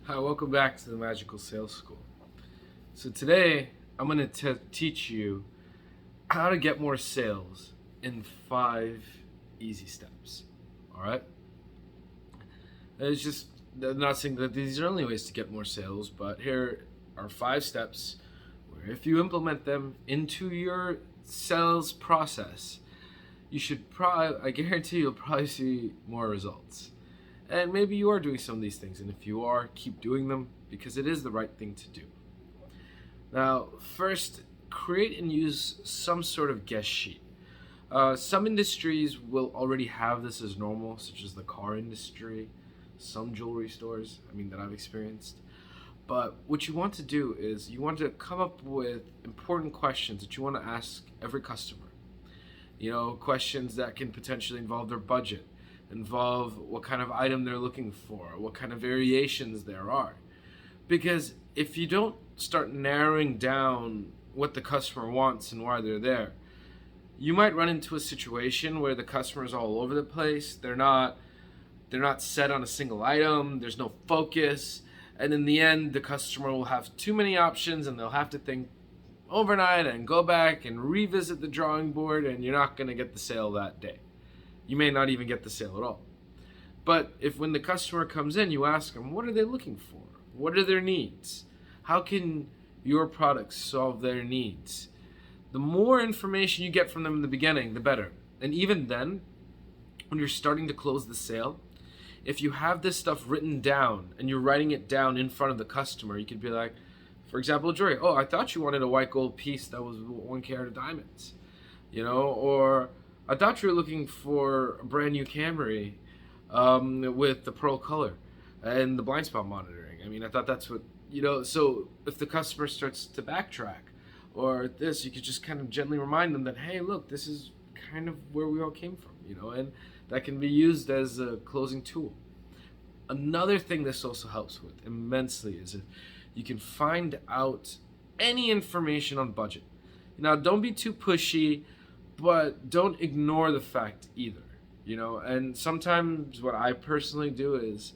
Hi, welcome back to the Magical Sales School. So today I'm going to teach you how to get more sales in 5 easy steps. All right? It's just I'm not saying that these are only ways to get more sales, but here are 5 steps where if you implement them into your sales process, you should I guarantee you'll probably see more results. And maybe you are doing some of these things, and if you are, keep doing them because it is the right thing to do. Now, first, create and use some sort of guest sheet. Some industries will already have this as normal, such as the car industry, some jewelry stores, that I've experienced. But what you want to do is you want to come up with important questions that you want to ask every customer. Questions that can potentially involve their budget, involve what kind of item they're looking for, what kind of variations there are. Because if you don't start narrowing down what the customer wants and why they're there, you might run into a situation where the customer's all over the place. They're not set on a single item, there's no focus, and in the end the customer will have too many options and they'll have to think overnight and go back and revisit the drawing board, and you're not going to get the sale that day. You may not even get the sale at all. But if when the customer comes in, you ask them, what are they looking for? What are their needs? How can your product solve their needs? The more information you get from them in the beginning, the better. And even then, when you're starting to close the sale, if you have this stuff written down and you're writing it down in front of the customer, you could be like, for example, jewelry. Oh, I thought you wanted a white gold piece that was 1 carat of diamonds. Or I thought you were looking for a brand new Camry with the pearl color and the blind spot monitoring. I thought that's what, so if the customer starts to backtrack or this, you could just kind of gently remind them that, hey, look, this is kind of where we all came from, and that can be used as a closing tool. Another thing this also helps with immensely is if you can find out any information on budget. Now, don't be too pushy, but don't ignore the fact either, and sometimes what I personally do is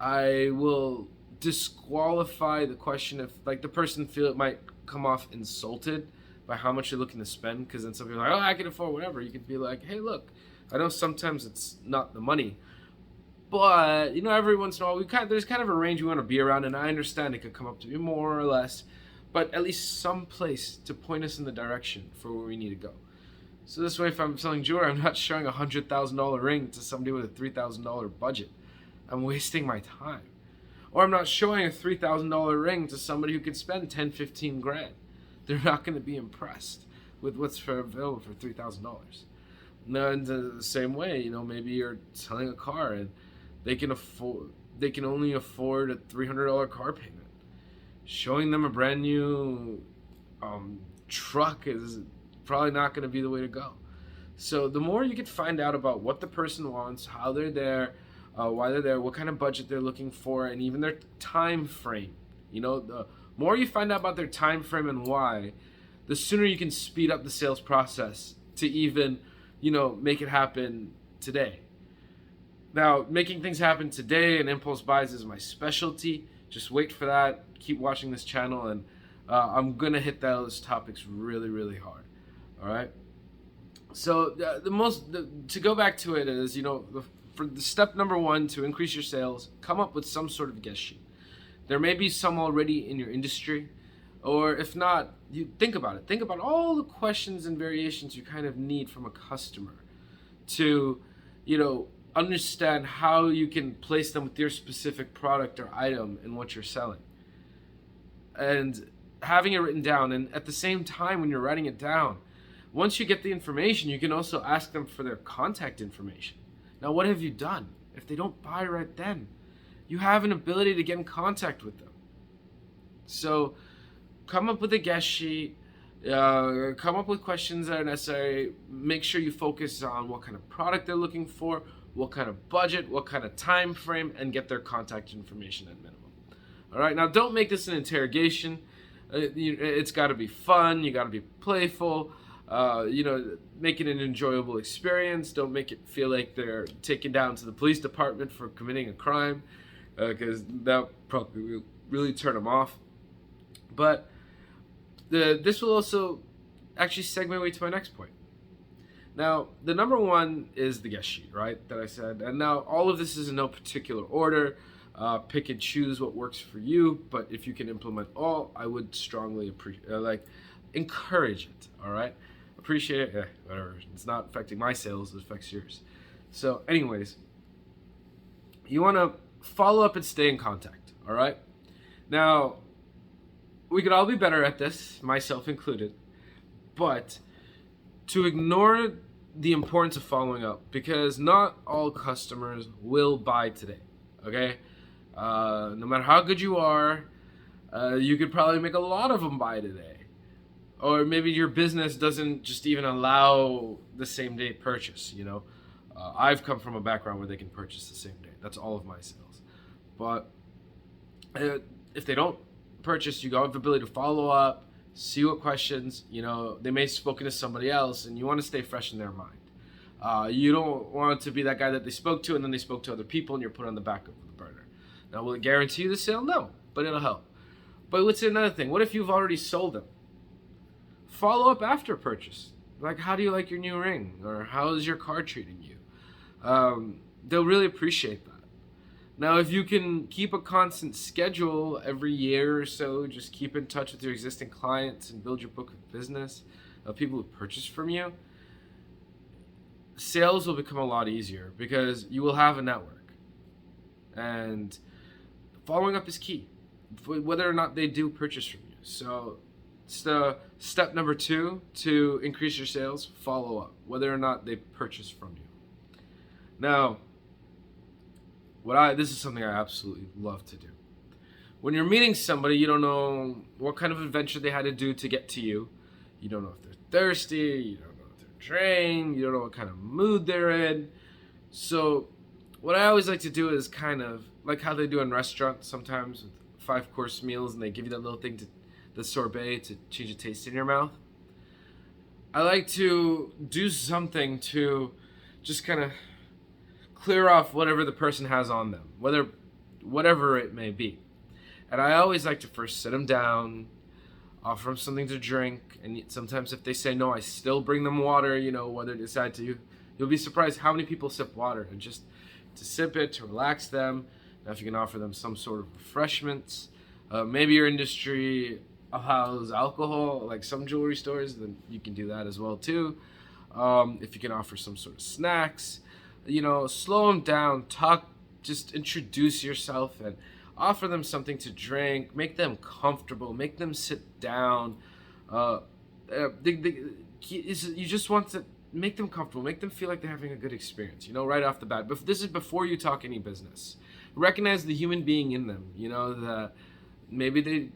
I will disqualify the question if the person feel it might come off insulted by how much you're looking to spend, because then some people are like, oh, I can afford whatever. You can be like, hey, look, I know sometimes it's not the money, but every once in a while there's kind of a range we want to be around, and I understand it could come up to be more or less, but at least some place to point us in the direction for where we need to go. So this way, if I'm selling jewelry, I'm not showing a $100,000 ring to somebody with a $3,000 budget. I'm wasting my time. Or I'm not showing a $3,000 ring to somebody who could spend 10, 15 grand. They're not going to be impressed with what's available for $3,000. Now, in the same way, maybe you're selling a car and they can only afford a $300 car payment. Showing them a brand new truck is probably not going to be the way to go. So the more you can find out about what the person wants, how they're there, why they're there, what kind of budget they're looking for, and even their time frame. The more you find out about their time frame and why, the sooner you can speed up the sales process to even, make it happen today. Now, making things happen today and impulse buys is my specialty. Just wait for that. Keep watching this channel, and I'm gonna hit those topics really, really hard. All right. So to go back to it is, for the step number 1 to increase your sales, come up with some sort of guest sheet. There may be some already in your industry, or if not, you think about it. Think about all the questions and variations you kind of need from a customer to, understand how you can place them with your specific product or item and what you're selling. And having it written down, and at the same time when you're writing it down, once you get the information, you can also ask them for their contact information. Now, what have you done? If they don't buy right then, you have an ability to get in contact with them. So come up with a guest sheet, come up with questions that are necessary. Make sure you focus on what kind of product they're looking for, what kind of budget, what kind of time frame, and get their contact information at minimum. All right, now don't make this an interrogation. It's got to be fun. You got to be playful. Make it an enjoyable experience. Don't make it feel like they're taken down to the police department for committing a crime. because that probably will really turn them off. But this will also actually segue me to my next point. Now, the number one is the guest sheet, right? That I said. And now all of this is in no particular order. Pick and choose what works for you. But if you can implement all, I would strongly encourage it. All right? Appreciate it. Whatever. It's not affecting my sales. It affects yours. So anyways, you want to follow up and stay in contact. All right? Now, we could all be better at this, myself included. But to ignore the importance of following up, because not all customers will buy today, okay? No matter how good you are, you could probably make a lot of them buy today. Or maybe your business doesn't just even allow the same day purchase, you know? I've come from a background where they can purchase the same day. That's all of my sales. But if they don't purchase, you have the ability to follow up, see what questions, you know, they may have spoken to somebody else, and you want to stay fresh in their mind. You don't want to be that guy that they spoke to and then they spoke to other people and you're put on the back of the burner. Now, will it guarantee you the sale? No, but it'll help. But what's another thing? What if you've already sold them? Follow up after purchase. Like, how do you like your new ring? Or how is your car treating you? They'll really appreciate that. Now, if you can keep a constant schedule every year or so, just keep in touch with your existing clients and build your book of business of people who purchase from you, sales will become a lot easier because you will have a network. And following up is key, whether or not they do purchase from you. So it's the step number 2 to increase your sales, follow up, whether or not they purchase from you. Now, this is something I absolutely love to do. When you're meeting somebody, you don't know what kind of adventure they had to do to get to you. You don't know if they're thirsty, you don't know if they're drained, you don't know what kind of mood they're in. So what I always like to do is kind of like how they do in restaurants sometimes with 5-course meals, and they give you that little thing, the sorbet, to change the taste in your mouth. I like to do something to just kind of clear off whatever the person has on them, whatever it may be. And I always like to first sit them down, offer them something to drink, and sometimes if they say no, I still bring them water, you know, whether they decide to. You'll be surprised how many people sip water, and just to sip it, to relax them. Now, if you can offer them some sort of refreshments, maybe your industry allows alcohol, like some jewelry stores, then you can do that as well too. If you can offer some sort of snacks, you know, slow them down, talk, just introduce yourself and offer them something to drink, make them comfortable, make them sit down. You just want to make them comfortable, make them feel like they're having a good experience, you know, right off the bat. But this is before you talk any business. Recognize the human being in them, you know, that maybe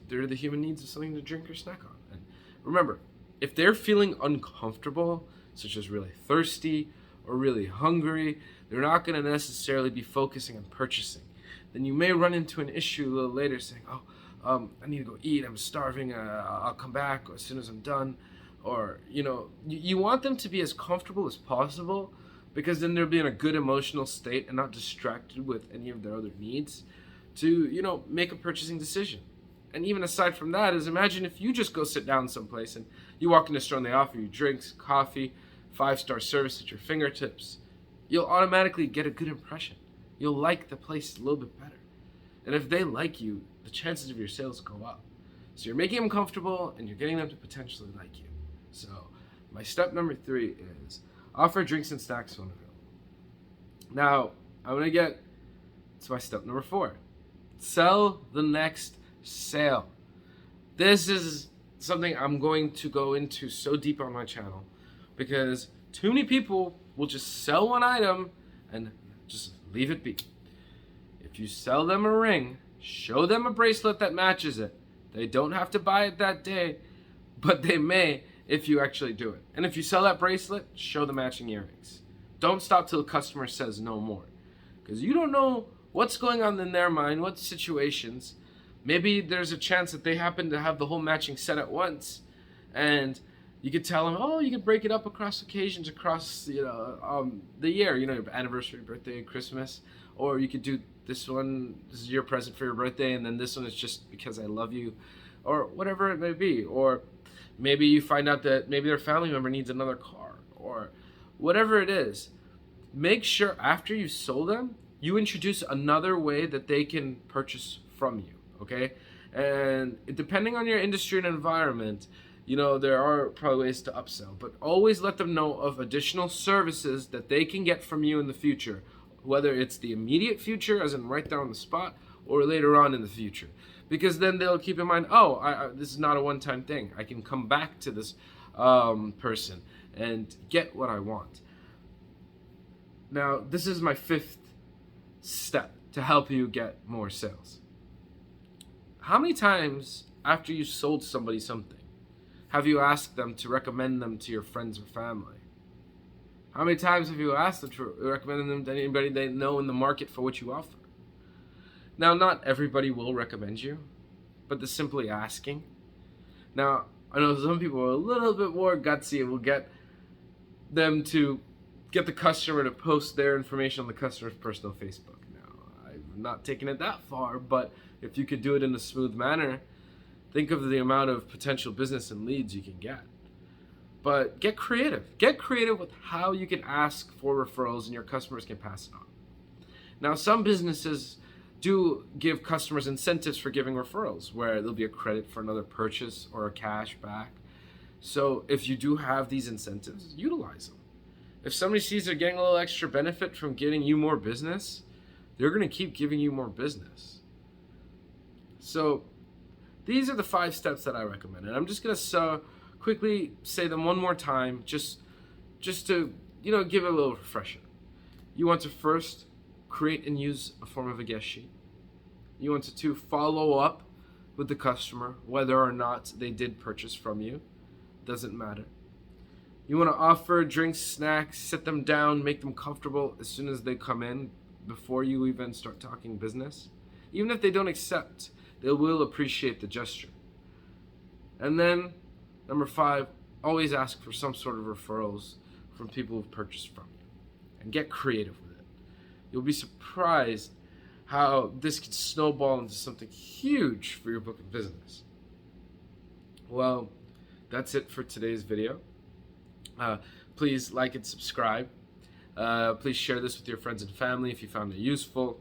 they're the human needs of something to drink or snack on. And remember, if they're feeling uncomfortable, such as really thirsty or really hungry, they're not going to necessarily be focusing on purchasing. Then you may run into an issue a little later saying, I need to go eat, I'm starving, I'll come back as soon as I'm done. Or, you know, you want them to be as comfortable as possible, because then they'll be in a good emotional state and not distracted with any of their other needs to, you know, make a purchasing decision. And even aside from that is, imagine if you just go sit down someplace and you walk in a store and they offer you drinks, coffee, 5-star service at your fingertips. You'll automatically get a good impression. You'll like the place a little bit better. And if they like you, the chances of your sales go up. So you're making them comfortable and you're getting them to potentially like you. So my step number 3 is offer drinks and snacks when available. Now, I'm going to get to my step number 4. Sell the next sale. This is something I'm going to go into so deep on my channel, because too many people will just sell one item and just leave it be. If you sell them a ring, show them a bracelet that matches it. They don't have to buy it that day, but they may if you actually do it. And if you sell that bracelet, show the matching earrings. Don't stop till the customer says no more, because you don't know what's going on in their mind, what situations. Maybe there's a chance that they happen to have the whole matching set at once, and you could tell them, oh, you could break it up across occasions, across the year, you know, your anniversary, birthday, Christmas, or you could do This one, this is your present for your birthday, and then this one is just because I love you, or whatever it may be. Or maybe you find out that maybe their family member needs another car, or whatever it is. Make sure after you sold them, you introduce another way that they can purchase from you, okay? And depending on your industry and environment, there are probably ways to upsell, but always let them know of additional services that they can get from you in the future, whether it's the immediate future, as in right there on the spot, or later on in the future. Because then they'll keep in mind, this is not a one-time thing. I can come back to this person and get what I want. Now, this is my 5th step to help you get more sales. How many times after you sold somebody something have you asked them to recommend them to your friends or family? How many times have you asked them to recommend them to anybody they know in the market for what you offer? Now, not everybody will recommend you, but the simply asking. Now, I know some people are a little bit more gutsy and will get them to get the customer to post their information on the customer's personal Facebook. Now, I've not taken it that far, but if you could do it in a smooth manner, think of the amount of potential business and leads you can get. But get creative. Get creative with how you can ask for referrals and your customers can pass it on. Now, some businesses do give customers incentives for giving referrals, where there'll be a credit for another purchase or a cash back. So if you do have these incentives, utilize them. If somebody sees they're getting a little extra benefit from getting you more business, they're going to keep giving you more business. So these are the 5 steps that I recommend. And I'm just going to quickly say them one more time, just to give it a little refresher. You want to first create and use a form of a guest sheet. You want to follow up with the customer, whether or not they did purchase from you. Doesn't matter. You want to offer drinks, snacks, sit them down, make them comfortable as soon as they come in, before you even start talking business. Even if they don't accept, they will appreciate the gesture. And then, number 5, always ask for some sort of referrals from people who've purchased from you. And get creative with it. You'll be surprised how this could snowball into something huge for your book of business. Well, that's it for today's video. Please like and subscribe. Please share this with your friends and family if you found it useful.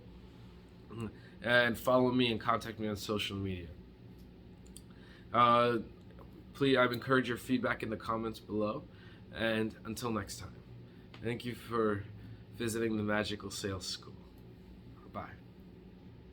And follow me and contact me on social media. Please, I've encouraged your feedback in the comments below. And until next time, thank you for visiting the Magical Sales School.